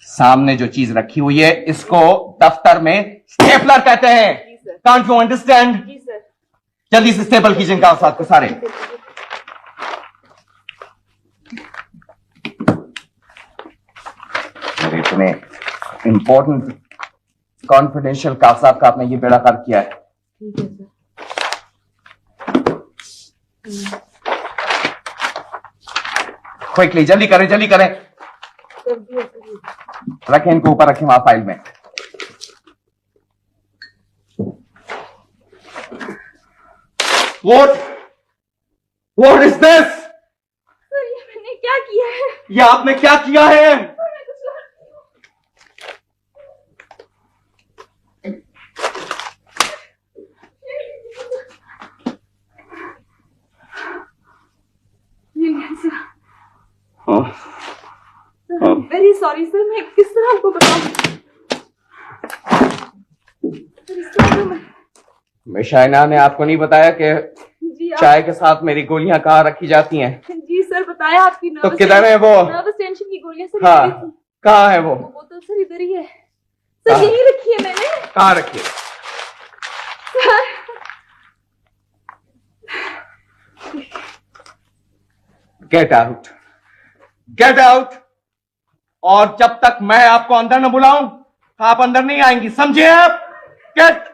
सामने जो चीज रखी हुई है इसको दफ्तर में स्टेपलर कहते हैं। Can't you understand? जी सर। जल्दी से स्टेपल कीजिए कागजात को सारे। मेरे इतने इंपॉर्टेंट कॉन्फिडेंशियल कागजात का आपने ये बेड़ा कर किया है। ठीक है सर। क्विकली जल्दी करें, जल्दी करें। रखें इनको ऊपर, रखें वहां फाइल में। What is this? सर ये मैंने क्या किया है? ये आपने क्या किया है? वेरी सॉरी सर, मैं किस तरह आपको बताऊं? मिशाइना ने आपको नहीं बताया कि जी चाय के साथ मेरी गोलियां कहाँ रखी जाती हैं? जी सर बताया आपकी तो किधर है वो? नर्वस टेंशन की गोलियां सर। हाँ, कहाँ है वो? बोतल सर इधर ही है सर। यही रखी है मैंने। कहाँ रखी है? Sir get out, get out. और जब तक मैं आपको अंदर न बुलाऊं आप अंदर नहीं आएंगी, समझे आप? गेट